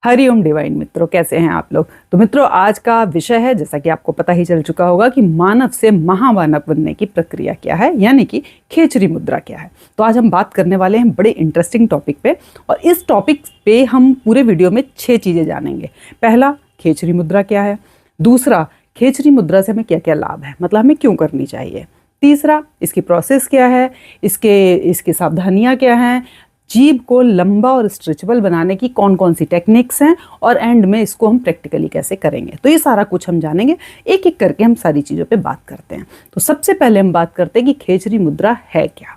Hariom divine मित्रों, कैसे हैं आप लोग। तो मित्रों, आज का विषय है, जैसा कि आपको पता ही चल चुका होगा, कि मानव से महामानव बनने की प्रक्रिया क्या है, यानी कि खेचरी मुद्रा क्या है। तो आज हम बात करने वाले हैं बड़े इंटरेस्टिंग टॉपिक पे, और इस टॉपिक पे हम पूरे वीडियो में 6 चीज़ें जानेंगे। पहला, खेचरी मुद्रा क्या है। दूसरा, खेचरी मुद्रा से हमें क्या क्या लाभ है, मतलब हमें क्यों करनी चाहिए। तीसरा, इसकी प्रोसेस क्या है, इसकी सावधानियाँ क्या हैं, जीभ को लंबा और स्ट्रेचेबल बनाने की कौन कौन सी टेक्निक्स हैं, और एंड में इसको हम प्रैक्टिकली कैसे करेंगे। तो ये सारा कुछ हम जानेंगे, एक एक करके हम सारी चीज़ों पे बात करते हैं। तो सबसे पहले हम बात करते हैं कि खेचरी मुद्रा है क्या।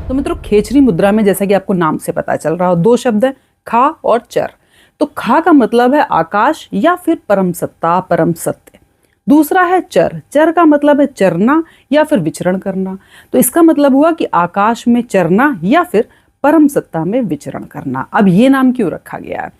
तो मित्रों, खेचरी मुद्रा में जैसा कि आपको नाम से पता चल रहा हो, 2 शब्द हैं, खा और चर। तो खा का मतलब है आकाश या फिर परम सत्ता, परम सत्य। दूसरा है चर, चर का मतलब है चरना या फिर विचरण करना। तो इसका मतलब हुआ कि आकाश में चरना या फिर परम सत्ता में विचरण करना। अब ये नाम क्यों रखा गया है,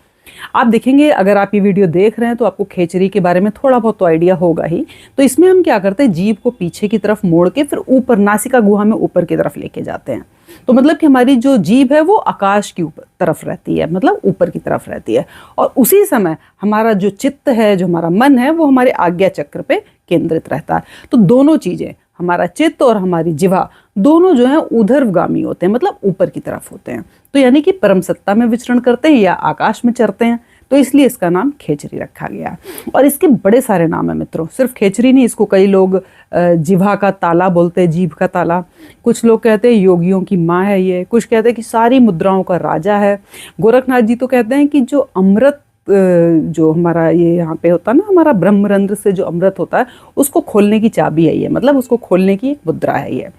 आप देखेंगे, अगर आप ये वीडियो देख रहे हैं तो आपको खेचरी के बारे में थोड़ा बहुत तो आइडिया होगा ही। तो इसमें हम क्या करते हैं, जीभ को पीछे की तरफ मोड़ के फिर ऊपर नासिका गुहा में ऊपर की तरफ लेके जाते हैं। तो मतलब कि हमारी जो जीभ है वो आकाश की ऊपर तरफ रहती है, मतलब ऊपर की तरफ रहती है, और उसी समय हमारा जो चित्त है, जो हमारा मन है, वो हमारे आज्ञा चक्र पे केंद्रित रहता है। तो दोनों चीज़ें, हमारा चित्त और हमारी जिह्वा, दोनों जो है ऊर्ध्वगामी होते हैं, मतलब ऊपर की तरफ होते हैं। तो यानी कि परम सत्ता में विचरण करते हैं या आकाश में चरते हैं। तो इसलिए इसका नाम खेचरी रखा गया। और इसके बड़े सारे नाम हैं मित्रों, सिर्फ खेचरी नहीं, इसको कई लोग जिह्वा का ताला बोलते हैं, जीभ का ताला। कुछ लोग कहते हैं योगियों की माँ है ये, कुछ कहते हैं कि सारी मुद्राओं का राजा है। गोरखनाथ जी तो कहते हैं कि जो अमृत, जो हमारा ये यहाँ पे होता है ना, हमारा ब्रह्मरंध्र से जो अमृत होता है, उसको खोलने की चाबी है ये, मतलब उसको खोलने की एक मुद्रा है ये।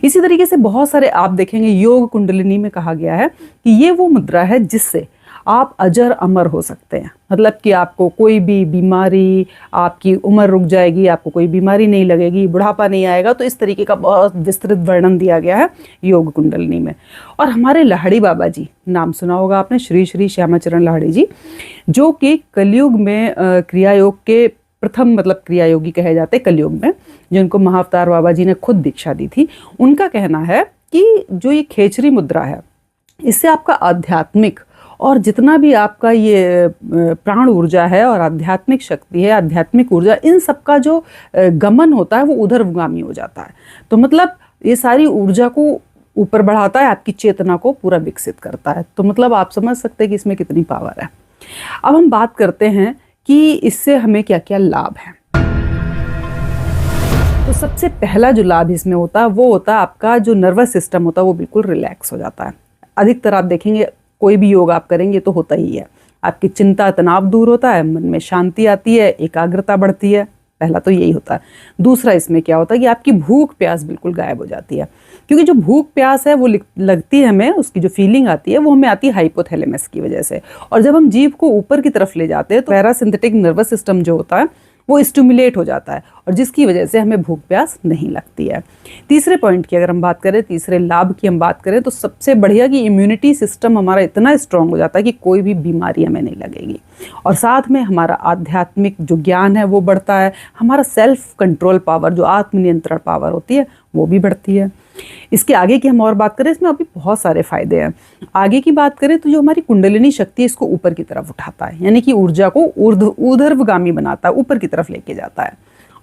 इसी तरीके से बहुत सारे आप देखेंगे, योग कुंडलिनी में कहा गया है कि ये वो मुद्रा है जिससे आप अजर अमर हो सकते हैं। मतलब कि आपको कोई भी बीमारी, आपकी उम्र रुक जाएगी, आपको कोई बीमारी नहीं लगेगी, बुढ़ापा नहीं आएगा। तो इस तरीके का बहुत विस्तृत वर्णन दिया गया है योग कुंडलिनी में। और हमारे लाहिड़ी बाबा जी, नाम सुना होगा आपने, श्री श्री श्यामाचरण लाहिड़ी जी, जो कि कलयुग में क्रिया योग के प्रथम, मतलब क्रिया योगी कहे जाते कलयुग में, जिनको महाअवतार बाबा जी ने खुद दीक्षा दी थी। उनका कहना है कि जो ये खेचरी मुद्रा है, इससे आपका आध्यात्मिक और जितना भी आपका ये प्राण ऊर्जा है और आध्यात्मिक शक्ति है, आध्यात्मिक ऊर्जा, इन सब का जो गमन होता है वो ऊर्ध्वगामी हो जाता है। तो मतलब ये सारी ऊर्जा को ऊपर बढ़ाता है, आपकी चेतना को पूरा विकसित करता है। तो मतलब आप समझ सकते हैं कि इसमें कितनी पावर है। अब हम बात करते हैं कि इससे हमें क्या क्या लाभ है। तो सबसे पहला जो लाभ इसमें होता है वो होता है आपका जो नर्वस सिस्टम होता है वो बिल्कुल रिलैक्स हो जाता है। अधिकतर आप देखेंगे कोई भी योग आप करेंगे तो होता ही है, आपकी चिंता तनाव दूर होता है, मन में शांति आती है, एकाग्रता बढ़ती है। पहला तो यही होता है। दूसरा इसमें क्या होता है कि आपकी भूख प्यास बिल्कुल गायब हो जाती है, क्योंकि जो भूख प्यास है वो लगती है हमें, उसकी जो फीलिंग आती है वो हमें आती है हाइपोथैलेमस की वजह से। और जब हम जीभ को ऊपर की तरफ ले जाते हैं तो पैरासिम्पैथिक नर्वस सिस्टम जो होता है वो स्टिमुलेट हो जाता है, और जिसकी वजह से हमें भूख प्यास नहीं लगती है। तीसरे पॉइंट की अगर हम बात करें, तीसरे लाभ की हम बात करें, तो सबसे बढ़िया कि इम्यूनिटी सिस्टम हमारा इतना स्ट्रांग हो जाता है कि कोई भी बीमारी हमें नहीं लगेगी। और साथ में हमारा आध्यात्मिक जो ज्ञान है वो बढ़ता है, हमारा सेल्फ कंट्रोल पावर, जो आत्मनियंत्रण पावर होती है, वो भी बढ़ती है। इसके आगे की हम और बात करें, इसमें अभी बहुत सारे फायदे हैं। आगे की बात करें तो जो हमारी कुंडलिनी शक्ति है इसको ऊपर की तरफ उठाता है, यानी कि ऊर्जा को ऊर्ध्वगामी बनाता है, ऊपर की तरफ लेके जाता है।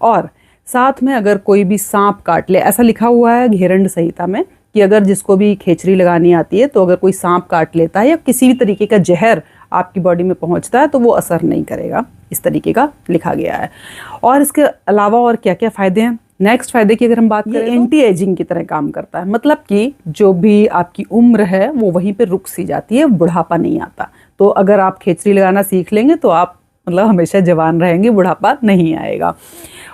और साथ में अगर कोई भी सांप काट ले, ऐसा लिखा हुआ है घेरंड संहिता में कि अगर जिसको भी खेचरी लगानी आती है, तो अगर कोई सांप काट लेता है या किसी भी तरीके का जहर आपकी बॉडी में पहुंचता है तो वो असर नहीं करेगा, इस तरीके का लिखा गया है। और इसके अलावा और क्या क्या फायदे हैं। नेक्स्ट फायदे की अगर हम बात करें, एंटी एजिंग की तरह काम करता है, मतलब कि जो भी आपकी उम्र है वो वहीं पे रुक सी जाती है, बुढ़ापा नहीं आता। तो अगर आप खेचरी लगाना सीख लेंगे तो आप मतलब हमेशा जवान रहेंगे, बुढ़ापा नहीं आएगा।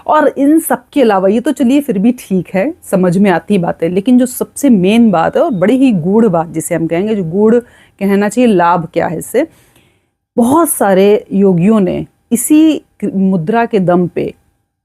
और इन सब के अलावा, ये तो चलिए फिर भी ठीक है, समझ में आती बात है, लेकिन जो सबसे मेन बात है और बड़ी ही गूढ़ बात जिसे हम कहेंगे, जो गूढ़ कहना चाहिए, लाभ क्या है इससे, बहुत सारे योगियों ने इसी मुद्रा के दम पे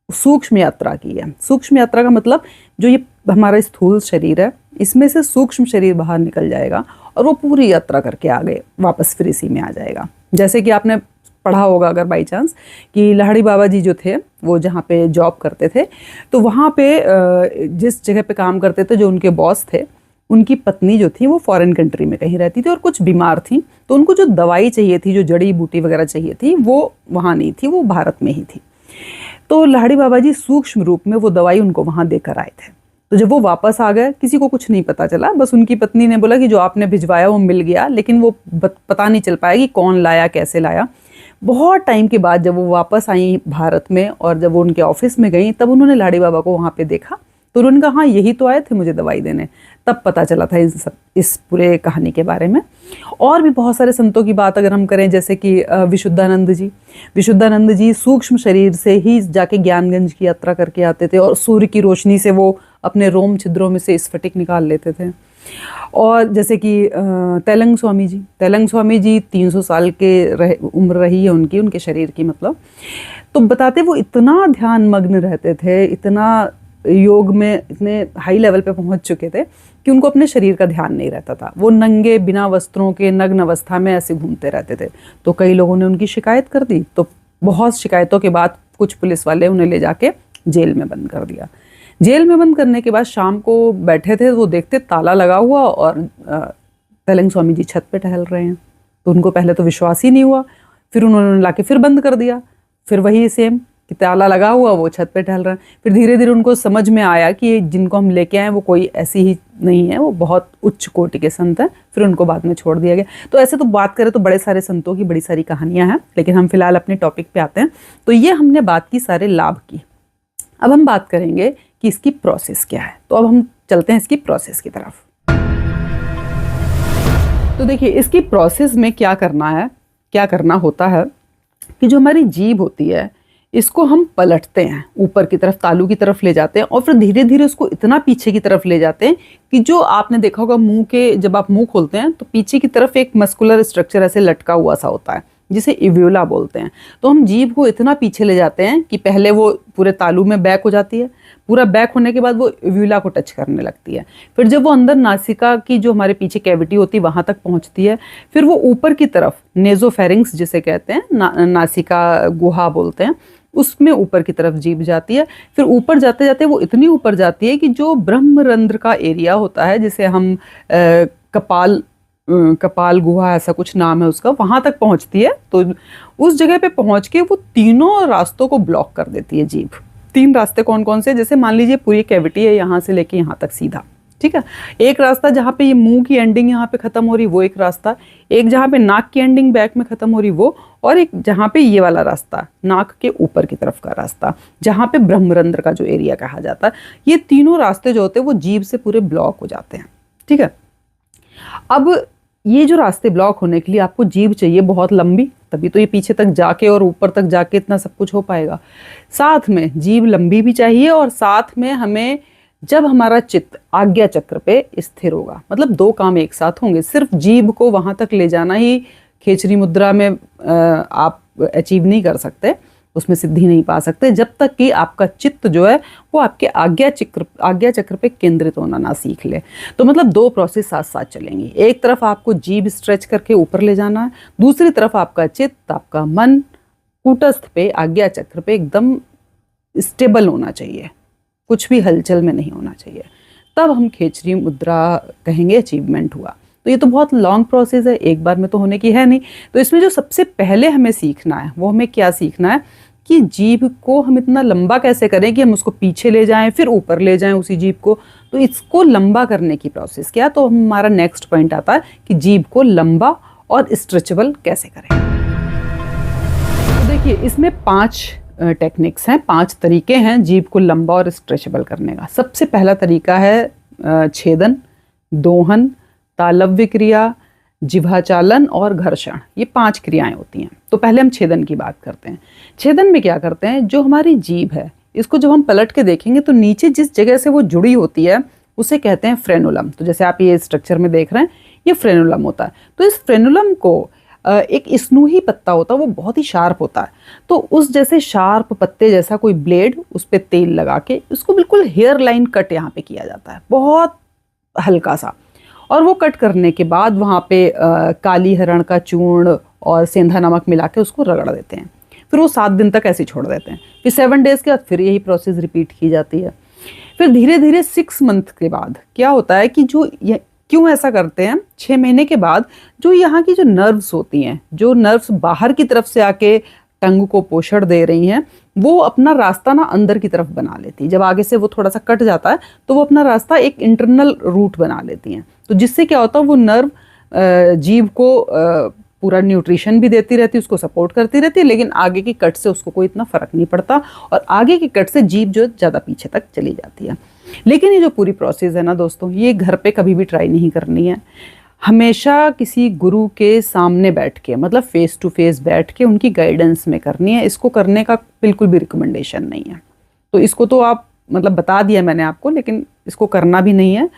सूक्ष्म यात्रा की है। सूक्ष्म यात्रा का मतलब जो ये हमारा स्थूल शरीर है, इसमें से सूक्ष्म शरीर बाहर निकल जाएगा और वो पूरी यात्रा करके आगे वापस फिर इसी में आ जाएगा। जैसे कि आपने पढ़ा होगा अगर बाई चांस, कि लाहिड़ी बाबा जी जो थे वो जहाँ पे जॉब करते थे, तो वहाँ पे जिस जगह पे काम करते थे, जो उनके बॉस थे, उनकी पत्नी जो थी वो फॉरेन कंट्री में कहीं रहती थी और कुछ बीमार थी, तो उनको जो दवाई चाहिए थी, जो जड़ी बूटी वगैरह चाहिए थी, वो वहाँ नहीं थी, वो भारत में ही थी। तो लाहिड़ी बाबा जी सूक्ष्म रूप में वो दवाई उनको वहाँ देकर आए थे। तो जब वो वापस आ गए, किसी को कुछ नहीं पता चला, बस उनकी पत्नी ने बोला कि जो आपने भिजवाया वो मिल गया, लेकिन वो पता नहीं चल पाया कि कौन लाया, कैसे लाया। बहुत टाइम के बाद जब वो वापस आई भारत में और जब वो उनके ऑफिस में गई, तब उन्होंने लाहिड़ी बाबा को वहाँ पे देखा, तो उन्होंने कहा हाँ यही तो आए थे मुझे दवाई देने। तब पता चला था इस पूरे कहानी के बारे में। और भी बहुत सारे संतों की बात अगर हम करें, जैसे कि विशुद्धानंद जी सूक्ष्म शरीर से ही जाके ज्ञानगंज की यात्रा करके आते थे और सूर्य की रोशनी से वो अपने रोम छिद्रों में से स्फटिक निकाल लेते थे। और जैसे कि तेलंग स्वामी जी 300 साल के उम्र रही है उनके शरीर की, मतलब। तो बताते वो इतना ध्यान मग्न रहते थे, इतना योग में इतने हाई लेवल पे पहुंच चुके थे कि उनको अपने शरीर का ध्यान नहीं रहता था। वो नंगे बिना वस्त्रों के नग्न अवस्था में ऐसे घूमते रहते थे। तो कई लोगों ने उनकी शिकायत कर दी, तो बहुत शिकायतों के बाद कुछ पुलिस वाले उन्हें ले जाके जेल में बंद कर दिया। जेल में बंद करने के बाद शाम को बैठे थे, वो देखते ताला लगा हुआ और तेलंग स्वामी जी छत पे टहल रहे हैं। तो उनको पहले तो विश्वास ही नहीं हुआ, फिर उन्होंने लाके फिर बंद कर दिया, फिर वही सेम कि ताला लगा हुआ, वो छत पे टहल रहे हैं। फिर धीरे धीरे उनको समझ में आया कि जिनको हम लेके आए वो कोई ऐसी ही नहीं है, वो बहुत उच्च कोटि के संत हैं। फिर उनको बाद में छोड़ दिया गया। तो ऐसे तो बात करें तो बड़े सारे संतों की बड़ी सारी कहानियां हैं, लेकिन हम फिलहाल अपने टॉपिक पे आते हैं। तो ये हमने बात की सारे लाभ की। अब हम बात करेंगे कि इसकी प्रोसेस क्या है। तो अब हम चलते हैं इसकी प्रोसेस की तरफ। तो देखिए इसकी प्रोसेस में क्या करना होता है कि जो हमारी जीभ होती है, इसको हम पलटते हैं, ऊपर की तरफ तालू की तरफ ले जाते हैं और फिर धीरे धीरे उसको इतना पीछे की तरफ ले जाते हैं कि जो आपने देखा होगा मुंह के, जब आप मुंह खोलते हैं तो पीछे की तरफ एक मस्कुलर स्ट्रक्चर ऐसे लटका हुआ सा होता है, जिसे इव्यूला बोलते हैं। तो हम जीभ को इतना पीछे ले जाते हैं कि पहले वो पूरे तालू में बैक हो जाती है, पूरा बैक होने के बाद वो इव्यूला को टच करने लगती है। फिर जब वो अंदर नासिका की जो हमारे पीछे कैविटी होती है वहाँ तक पहुँचती है, फिर वो ऊपर की तरफ नेजोफेरिंक्स जिसे कहते हैं, नासिका गुहा बोलते हैं, उसमें ऊपर की तरफ जीभ जाती है। फिर ऊपर जाते जाते वो इतनी ऊपर जाती है कि जो ब्रह्मरंध्र का एरिया होता है, जिसे हम कपाल गुहा ऐसा कुछ नाम है उसका, वहां तक पहुंचती है। तो उस जगह पे पहुंच के वो तीनों रास्तों को ब्लॉक कर देती है जीभ। 3 रास्ते कौन कौन से, जैसे मान लीजिए पूरी कैविटी है यहाँ से लेके यहाँ तक सीधा, ठीक है। एक रास्ता जहाँ पे ये मुंह की एंडिंग यहाँ पे खत्म हो रही, वो एक रास्ता, एक जहाँ पे नाक की एंडिंग बैक में खत्म हो रही वो, और एक जहाँ पे ये वाला रास्ता नाक के ऊपर की तरफ का रास्ता, जहाँ पे ब्रह्मरंध्र का जो एरिया कहा जाता है। ये तीनों रास्ते जो होते हैं वो जीभ से पूरे ब्लॉक हो जाते हैं, ठीक है। अब ये जो रास्ते ब्लॉक होने के लिए आपको जीभ चाहिए बहुत लंबी, तभी तो ये पीछे तक जाके और ऊपर तक जाके इतना सब कुछ हो पाएगा। साथ में जीभ लंबी भी चाहिए और साथ में हमें, जब हमारा चित्त आज्ञा चक्र पे स्थिर होगा, मतलब 2 काम एक साथ होंगे। सिर्फ जीभ को वहां तक ले जाना ही खेचरी मुद्रा में आप अचीव नहीं कर सकते, उसमें सिद्धि नहीं पा सकते, जब तक कि आपका चित्त जो है वो आपके आज्ञा चक्र पे केंद्रित होना ना सीख ले। तो मतलब 2 प्रोसेस साथ साथ चलेंगी। एक तरफ आपको जीभ स्ट्रेच करके ऊपर ले जाना है, दूसरी तरफ आपका चित्त, आपका मन कूटस्थ पे, आज्ञा चक्र पे एकदम स्टेबल होना चाहिए, कुछ भी हलचल में नहीं होना चाहिए। तब हम खेचरी मुद्रा कहेंगे अचीवमेंट हुआ। तो ये तो बहुत लॉन्ग प्रोसेस है, एक बार में तो होने की है नहीं। तो इसमें जो सबसे पहले हमें सीखना है वो हमें क्या सीखना है कि जीभ को हम इतना लंबा कैसे करें कि हम उसको पीछे ले जाएं फिर ऊपर ले जाएं उसी जीभ को। तो इसको लंबा करने की प्रोसेस क्या, तो हमारा नेक्स्ट पॉइंट आता है कि जीभ को लंबा और स्ट्रेचेबल कैसे करें। तो देखिए इसमें 5 टेक्निक्स हैं, 5 तरीके हैं जीभ को लंबा और स्ट्रेचेबल करने का। सबसे पहला तरीका है छेदन, दोहन, तालव्य क्रिया, जिह्वाचालन और घर्षण। ये 5 क्रियाएं होती हैं। तो पहले हम छेदन की बात करते हैं। छेदन में क्या करते हैं, जो हमारी जीभ है इसको जब हम पलट के देखेंगे तो नीचे जिस जगह से वो जुड़ी होती है उसे कहते हैं फ्रेनुलम। तो जैसे आप ये स्ट्रक्चर में देख रहे हैं ये फ्रेनुलम होता है। तो इस फ्रेनुलम को एक स्नूही पत्ता होता है, वो बहुत ही शार्प होता है। तो उस जैसे शार्प पत्ते जैसा कोई ब्लेड, उस पर तेल लगा के उसको बिल्कुल हेयर लाइन कट यहाँ पे किया जाता है, बहुत हल्का सा। और वो कट करने के बाद वहाँ पे काली हरण का चूर्ण और सेंधा नमक मिला के उसको रगड़ देते हैं। फिर वो 7 दिन तक ऐसे छोड़ देते हैं। फिर 7 डेज़ के बाद फिर यही प्रोसेस रिपीट की जाती है। फिर धीरे धीरे 6 मंथ के बाद क्या होता है कि जो क्यों ऐसा करते हैं, 6 महीने के बाद जो यहाँ की जो नर्व्स होती हैं, जो नर्व्स बाहर की तरफ से आके टंग को पोषण दे रही हैं, वो अपना रास्ता ना अंदर की तरफ बना लेती है। जब आगे से वो थोड़ा सा कट जाता है तो वो अपना रास्ता एक इंटरनल रूट बना लेती हैं। तो जिससे क्या होता है, वो नर्व जीभ को पूरा न्यूट्रिशन भी देती रहती है, उसको सपोर्ट करती रहती है, लेकिन आगे की कट से उसको कोई इतना फर्क नहीं पड़ता और आगे की कट से जीभ जो ज़्यादा पीछे तक चली जाती है। लेकिन ये जो पूरी प्रोसेस है ना दोस्तों, ये घर पे कभी भी ट्राई नहीं करनी है। हमेशा किसी गुरु के सामने बैठ के, मतलब फेस टू फेस बैठ के उनकी गाइडेंस में करनी है। इसको करने का बिल्कुल भी रिकमेंडेशन नहीं है। तो इसको तो आप मतलब बता दिया मैंने आपको, लेकिन इसको करना भी नहीं है।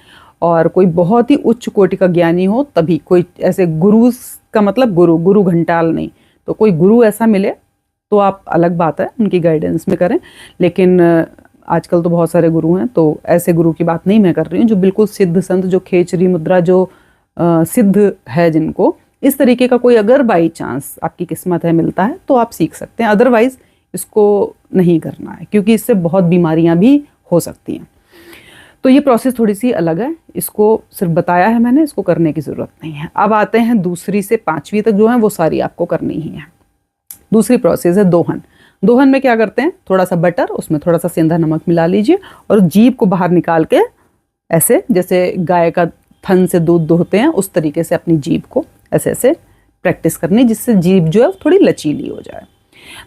और कोई बहुत ही उच्च कोटि का ज्ञानी हो तभी, कोई ऐसे गुरु का मतलब गुरु घंटाल नहीं, तो कोई गुरु ऐसा मिले तो आप अलग बात है, उनकी गाइडेंस में करें। लेकिन आजकल तो बहुत सारे गुरु हैं, तो ऐसे गुरु की बात नहीं मैं कर रही हूँ। जो बिल्कुल सिद्ध संत, जो खेचरी मुद्रा जो सिद्ध है, जिनको इस तरीके का कोई अगर बाई चांस आपकी किस्मत है मिलता है तो आप सीख सकते हैं। अदरवाइज इसको नहीं करना है, क्योंकि इससे बहुत बीमारियां भी हो सकती हैं। तो ये प्रोसेस थोड़ी सी अलग है, इसको सिर्फ बताया है मैंने, इसको करने की ज़रूरत नहीं है। अब आते हैं दूसरी से 5वीं तक जो है वो सारी आपको करनी ही है। दूसरी प्रोसेस है दोहन। दोहन में क्या करते हैं, थोड़ा सा बटर, उसमें थोड़ा सा सेंधा नमक मिला लीजिए और जीभ को बाहर निकाल के ऐसे, जैसे गाय का थन से दूध दोहते हैं उस तरीके से अपनी जीभ को ऐसे ऐसे प्रैक्टिस करनी, जिससे जीभ जो है थोड़ी लचीली हो जाए।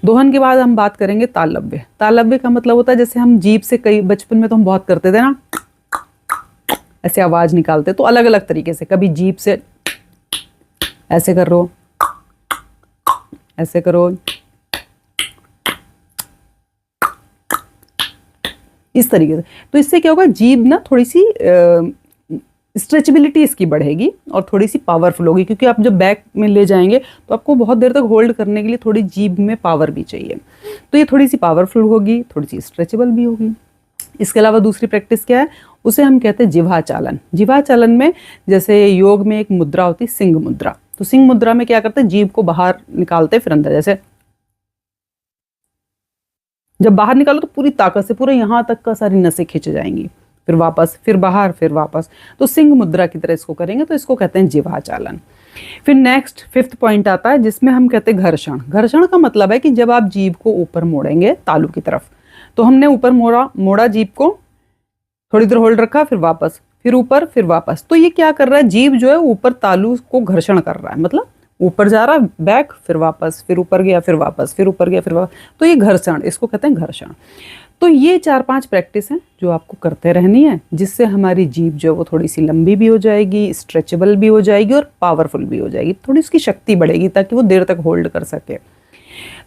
दोहन के बाद हम बात करेंगे तालव्य। तालव्य का मतलब होता है, जैसे हम जीभ से, कई बचपन में तो हम बहुत करते थे ना, ऐसे आवाज निकालते, तो अलग अलग तरीके से, कभी जीभ से ऐसे करो, ऐसे करो, इस तरीके से। तो इससे क्या होगा, जीभ ना थोड़ी सी स्ट्रेचेबिलिटी इसकी बढ़ेगी और थोड़ी सी पावरफुल होगी, क्योंकि आप जब बैक में ले जाएंगे तो आपको बहुत देर तक होल्ड करने के लिए थोड़ी जीभ में पावर भी चाहिए। तो ये थोड़ी सी पावरफुल होगी, थोड़ी सी स्ट्रेचेबल भी होगी। इसके अलावा दूसरी प्रैक्टिस क्या है, उसे हम कहते हैं जिह्वाचालन। जिह्वाचालन में जैसे योग में एक मुद्रा होती है सिंह मुद्रा, तो सिंह मुद्रा में क्या करते हैं, जीभ को बाहर निकालते फिर अंदर, जैसे जब बाहर निकालो तो पूरी ताकत से पूरे यहाँ तक का सारी नसें खिंच जाएंगी, फिर वापस, फिर बाहर, फिर वापस। तो सिंह मुद्रा की तरह इसको करेंगे, तो इसको कहते हैं जिह्वाचालन। फिर नेक्स्ट 5th पॉइंट आता है, जिसमें हम कहते हैं घर्षण। घर्षण का मतलब है कि जब आप जीभ को ऊपर मोड़ेंगे तालू की तरफ, तो हमने ऊपर मोड़ा जीभ को, थोड़ी देर होल्ड रखा, फिर वापस, फिर ऊपर, फिर वापस। तो ये क्या कर रहा है, जीभ जो है ऊपर तालू को घर्षण कर रहा है, मतलब ऊपर जा रहा है, बैक, फिर वापस, फिर ऊपर गया, फिर वापस, फिर ऊपर गया, फिर वापस। तो ये घर्षण, इसको कहते हैं घर्षण। तो ये 4-5 प्रैक्टिस हैं जो आपको करते रहनी है, जिससे हमारी जीभ जो है वो थोड़ी सी लंबी भी हो जाएगी, स्ट्रेचेबल भी हो जाएगी और पावरफुल भी हो जाएगी, थोड़ी उसकी शक्ति बढ़ेगी ताकि वो देर तक होल्ड कर सके।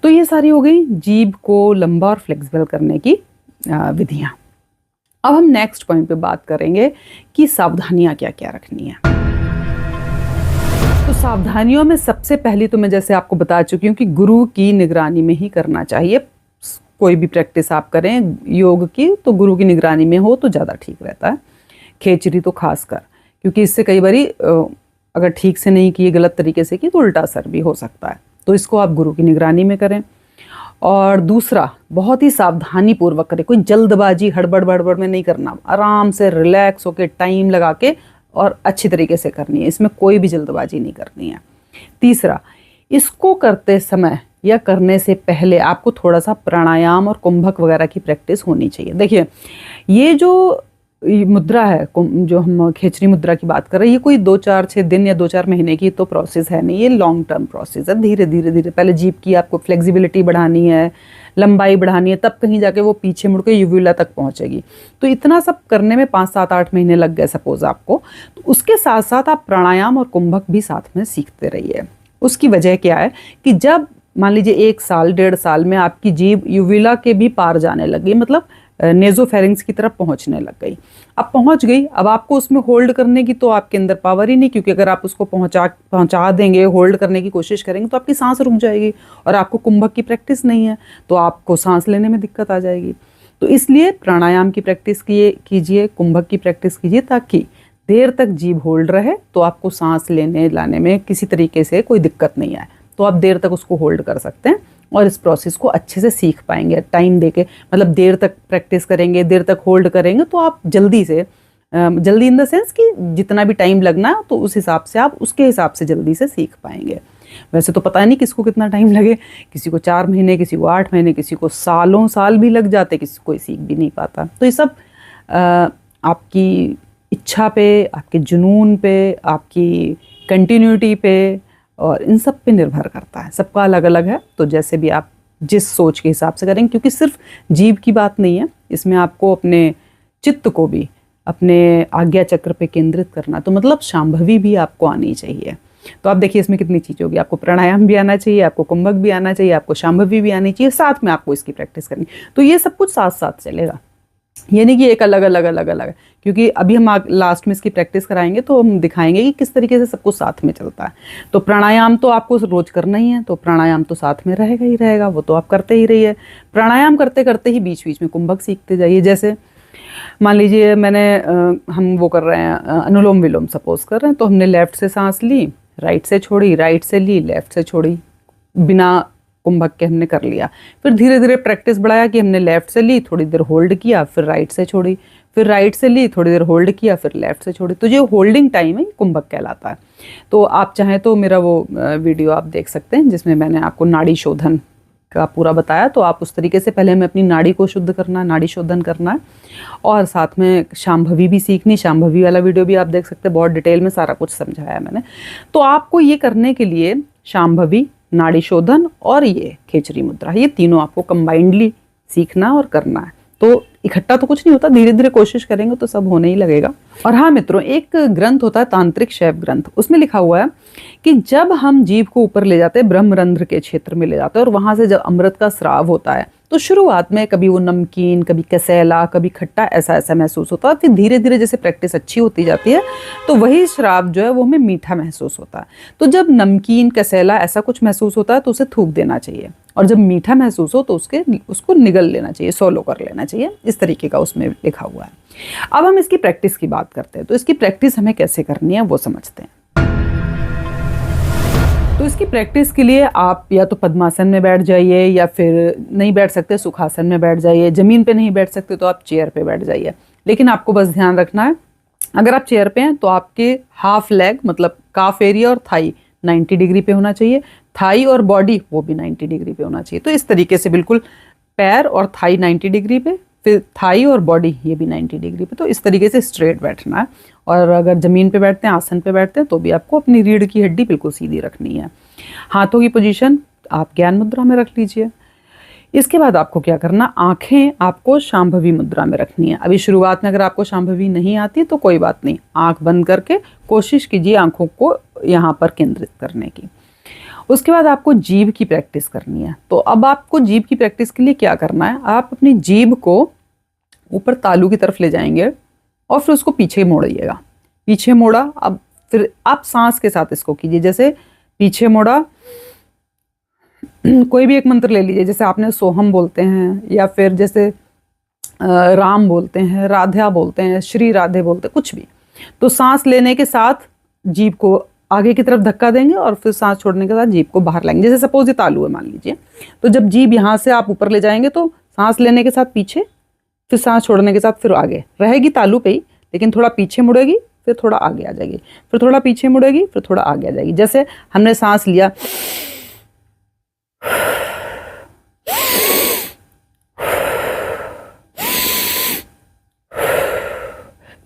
तो ये सारी हो गई जीभ को लंबा और फ्लेक्सिबल करने की विधियाँ। अब हम नेक्स्ट पॉइंट पे बात करेंगे कि सावधानियाँ क्या क्या रखनी है। तो सावधानियों में सबसे पहली तो मैं जैसे आपको बता चुकी हूँ कि गुरु की निगरानी में ही करना चाहिए। कोई भी प्रैक्टिस आप करें योग की तो गुरु की निगरानी में हो तो ज़्यादा ठीक रहता है, खेचरी तो खासकर, क्योंकि इससे कई बारी अगर ठीक से नहीं किए, गलत तरीके से की, तो उल्टा असर भी हो सकता है। तो इसको आप गुरु की निगरानी में करें। और दूसरा, बहुत ही सावधानी पूर्वक करें, कोई जल्दबाजी हड़बड़ बड़बड़ में नहीं करना, आराम से रिलैक्स होकर टाइम लगा के और अच्छी तरीके से करनी है, इसमें कोई भी जल्दबाजी नहीं करनी है। तीसरा, इसको करते समय या करने से पहले आपको थोड़ा सा प्राणायाम और कुंभक वगैरह की प्रैक्टिस होनी चाहिए। देखिए, ये जो मुद्रा है, जो हम खेचरी मुद्रा की बात कर रहे हैं, ये कोई 2-4-6 दिन या 2-4 महीने की तो प्रोसेस है नहीं, ये लॉन्ग टर्म प्रोसेस है। धीरे धीरे धीरे पहले जीभ की आपको फ्लेक्सिबिलिटी बढ़ानी है, लंबाई बढ़ानी है, तब कहीं जाके वो पीछे मुड़ के यूव्यूला तक पहुंचेगी। तो इतना सब करने में 5-7-8 महीने लग गए सपोज आपको, तो उसके साथ साथ आप प्राणायाम और कुंभक भी साथ में सीखते रहिए। उसकी वजह क्या है कि जब मान लीजिए 1 साल 1.5 साल में आपकी जीभ यूव्यूला के भी पार जाने लगी, मतलब नेजोफेरिंग्स की तरफ पहुंचने लग गई, अब पहुंच गई, अब आपको उसमें होल्ड करने की तो आपके अंदर पावर ही नहीं, क्योंकि अगर आप उसको पहुंचा देंगे, होल्ड करने की कोशिश करेंगे तो आपकी सांस रुक जाएगी और आपको कुंभक की प्रैक्टिस नहीं है तो आपको सांस लेने में दिक्कत आ जाएगी। तो इसलिए प्राणायाम की प्रैक्टिस कीजिए, कुंभक की प्रैक्टिस कीजिए, ताकि देर तक जीभ होल्ड रहे तो आपको सांस लेने लाने में किसी तरीके से कोई दिक्कत नहीं आए, तो आप देर तक उसको होल्ड कर सकते हैं और इस प्रोसेस को अच्छे से सीख पाएंगे टाइम देके। मतलब देर तक प्रैक्टिस करेंगे, देर तक होल्ड करेंगे तो आप जल्दी से, जल्दी इन द सेंस कि जितना भी टाइम लगना है तो उस हिसाब से आप उसके हिसाब से जल्दी से सीख पाएंगे। वैसे तो पता नहीं किसको कितना टाइम लगे, किसी को 4 महीने, किसी को 8 महीने, किसी को सालों साल भी लग जाते, किसी कोई सीख भी नहीं पाता। तो ये सब आपकी इच्छा पे, आपके जुनून पे, आपकी कंटिन्यूटी पे और इन सब पे निर्भर करता है। सबका अलग अलग है। तो जैसे भी आप जिस सोच के हिसाब से करेंगे, क्योंकि सिर्फ जीभ की बात नहीं है, इसमें आपको अपने चित्त को भी अपने आज्ञा चक्र पे केंद्रित करना। तो मतलब शांभवी भी आपको आनी चाहिए। तो आप देखिए इसमें कितनी चीज़ होगी। आपको प्राणायाम भी आना चाहिए, आपको कुंभक भी आना चाहिए, आपको शांभवी भी आनी चाहिए, साथ में आपको इसकी प्रैक्टिस करनी। तो ये सब कुछ साथ साथ चलेगा, ये नहीं कि एक अलग अलग अलग अलग। क्योंकि अभी हम लास्ट में इसकी प्रैक्टिस कराएंगे तो हम दिखाएंगे कि किस तरीके से सब कुछ साथ में चलता है। तो प्राणायाम तो आपको रोज करना ही है, तो प्राणायाम तो साथ में रहेगा ही रहेगा, वो तो आप करते ही रहिए। प्राणायाम करते करते ही बीच बीच में कुंभक सीखते जाइए। जैसे मान लीजिए हम वो कर रहे हैं, अनुलोम विलोम सपोज कर रहे हैं, तो हमने लेफ्ट से सांस ली, राइट से छोड़ी, राइट से ली, लेफ्ट से छोड़ी, बिना कुंभक के हमने कर लिया। फिर धीरे धीरे प्रैक्टिस बढ़ाया कि हमने लेफ्ट से ली, थोड़ी देर होल्ड किया, फिर राइट से छोड़ी, फिर राइट से ली, थोड़ी देर होल्ड किया, फिर लेफ्ट से छोड़ी। तो जो होल्डिंग टाइम है कुंभक कहलाता है। तो आप चाहें तो मेरा वो वीडियो आप देख सकते हैं जिसमें मैंने आपको नाड़ी शोधन का पूरा बताया। तो आप उस तरीके से पहले हमें अपनी नाड़ी को शुद्ध करना है, नाड़ी शोधन करना है, और साथ में शांभवी भी सीखनी। शांभवी वाला वीडियो भी आप देख सकते हैं, बहुत डिटेल में सारा कुछ समझाया है मैंने। तो आपको ये करने के लिए शांभवी, नाड़ी शोधन और ये खेचरी मुद्रा, ये तीनों आपको कंबाइंडली सीखना और करना है। तो इकट्ठा तो कुछ नहीं होता, धीरे धीरे कोशिश करेंगे तो सब होने ही लगेगा। और हाँ मित्रों, एक ग्रंथ होता है तांत्रिक शैव ग्रंथ, उसमें लिखा हुआ है कि जब हम जीभ को ऊपर ले जाते हैं, ब्रह्मरंध्र के क्षेत्र में ले जाते हैं, और वहां से जब अमृत का स्राव होता है, तो शुरुआत में कभी वो नमकीन, कभी कसैला, कभी खट्टा, ऐसा ऐसा महसूस होता है। फिर धीरे धीरे जैसे प्रैक्टिस अच्छी होती जाती है तो वही श्राव जो है वो हमें मीठा महसूस होता है। तो जब नमकीन, कसैला ऐसा कुछ महसूस होता है तो उसे थूक देना चाहिए, और जब मीठा महसूस हो तो उसको निगल लेना चाहिए, सोलो कर लेना चाहिए। इस तरीके का उसमें लिखा हुआ है। अब हम इसकी प्रैक्टिस की बात करते हैं। तो इसकी प्रैक्टिस हमें कैसे करनी है वो समझते हैं। तो इसकी प्रैक्टिस के लिए आप या तो पद्मासन में बैठ जाइए, या फिर नहीं बैठ सकते सुखासन में बैठ जाइए। जमीन पे नहीं बैठ सकते तो आप चेयर पे बैठ जाइए। लेकिन आपको बस ध्यान रखना है, अगर आप चेयर पे हैं तो आपके हाफ लेग, मतलब काफ एरिया और थाई 90 डिग्री पे होना चाहिए, थाई और बॉडी वो भी 90 डिग्री पे होना चाहिए। तो इस तरीके से बिल्कुल पैर और थाई 90 डिग्री पे, फिर थाई और बॉडी ये भी 90 डिग्री पे। तो इस तरीके से स्ट्रेट बैठना है। और अगर ज़मीन पे बैठते हैं, आसन पे बैठते हैं, तो भी आपको अपनी रीढ़ की हड्डी बिल्कुल सीधी रखनी है। हाथों की पोजीशन आप ज्ञान मुद्रा में रख लीजिए। इसके बाद आपको क्या करना, आंखें आपको शांभवी मुद्रा में रखनी है। अभी शुरुआत में अगर आपको शांभवी नहीं आती तो कोई बात नहीं, आंख बंद करके कोशिश कीजिए आंखों को यहाँ पर केंद्रित करने की। उसके बाद आपको जीभ की प्रैक्टिस करनी है। तो अब आपको जीभ की प्रैक्टिस के लिए क्या करना है, आप अपनी जीभ को ऊपर तालू की तरफ ले जाएंगे और फिर उसको पीछे मोड़िएगा। पीछे मोड़ा, अब फिर आप सांस के साथ इसको कीजिए। जैसे पीछे मोड़ा, कोई भी एक मंत्र ले लीजिए, जैसे आपने सोहम बोलते हैं, या फिर जैसे राम बोलते हैं, राधा बोलते हैं, श्री राधे बोलते हैं, कुछ भी। तो सांस लेने के साथ जीभ को आगे की तरफ धक्का देंगे और फिर सांस छोड़ने के साथ जीभ को बाहर लाएंगे। जैसे सपोज ये तालू है मान लीजिए, तो जब जीभ यहाँ से आप ऊपर ले जाएंगे तो सांस लेने के साथ पीछे, फिर सांस छोड़ने के साथ फिर आगे रहेगी तालू पे ही, लेकिन थोड़ा पीछे मुड़ेगी, फिर थोड़ा आगे आ जाएगी, फिर थोड़ा पीछे मुड़ेगी, फिर थोड़ा आगे आ जाएगी। जैसे हमने सांस लिया,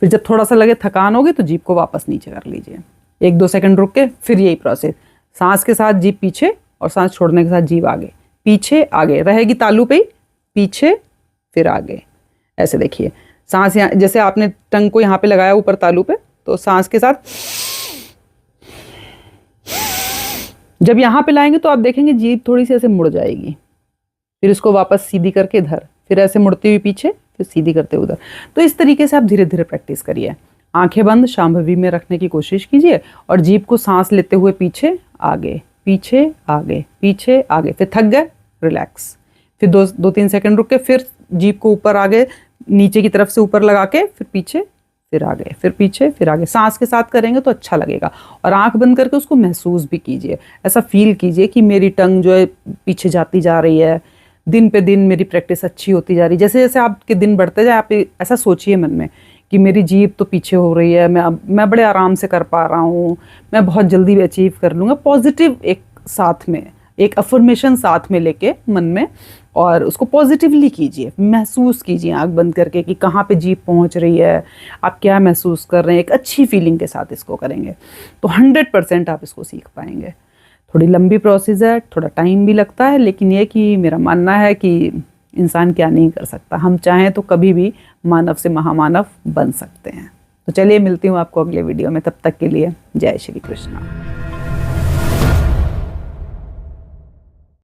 फिर जब थोड़ा सा लगे थकान होगी तो जीभ को वापस नीचे कर लीजिए। 1-2 सेकंड रुक के फिर यही प्रोसेस, सांस के साथ जीभ पीछे और सांस छोड़ने के साथ जीभ आगे, पीछे आगे रहेगी तालू पे ही, पीछे फिर आगे। ऐसे देखिए, सांस यहाँ, जैसे आपने टंग को यहाँ पे लगाया ऊपर तालू पे, तो सांस के साथ जब यहाँ पे लाएंगे तो आप देखेंगे जीभ थोड़ी सी ऐसे मुड़ जाएगी, फिर इसको वापस सीधी करके इधर, फिर ऐसे मुड़ती हुई पीछे, फिर सीधी करते हुए उधर। तो इस तरीके से आप धीरे धीरे प्रैक्टिस करिए। आंखें बंद शांभवी में रखने की कोशिश कीजिए और जीभ को सांस लेते हुए पीछे आगे, पीछे आगे, पीछे आगे। फिर थक गए, रिलैक्स, फिर 2-3 सेकंड रुक के फिर जीभ को ऊपर आगे नीचे की तरफ से ऊपर लगा के फिर पीछे, फिर आगे, फिर पीछे, फिर आगे। सांस के साथ करेंगे तो अच्छा लगेगा। और आंख बंद करके उसको महसूस भी कीजिए, ऐसा फील कीजिए कि मेरी टंग जो है पीछे जाती जा रही है, दिन पे दिन मेरी प्रैक्टिस अच्छी होती जा रही है। जैसे जैसे आपके दिन बढ़ते जाए, आप ऐसा सोचिए मन में कि मेरी जीभ तो पीछे हो रही है, मैं बड़े आराम से कर पा रहा हूँ, मैं बहुत जल्दी भी अचीव कर लूँगा। पॉजिटिव एक साथ में, एक अफर्मेशन साथ में लेके मन में, और उसको पॉजिटिवली कीजिए, महसूस कीजिए आंख बंद करके कि कहाँ पे जीभ पहुँच रही है, आप क्या महसूस कर रहे हैं। एक अच्छी फीलिंग के साथ इसको करेंगे तो 100% आप इसको सीख पाएंगे। थोड़ी लंबी प्रोसेस है, थोड़ा टाइम भी लगता है, लेकिन ये कि मेरा मानना है कि इंसान क्या नहीं कर सकता, हम चाहें तो कभी भी मानव से महामानव बन सकते हैं। तो चलिए मिलती हूँ आपको अगले वीडियो में, तब तक के लिए जय श्री कृष्णा।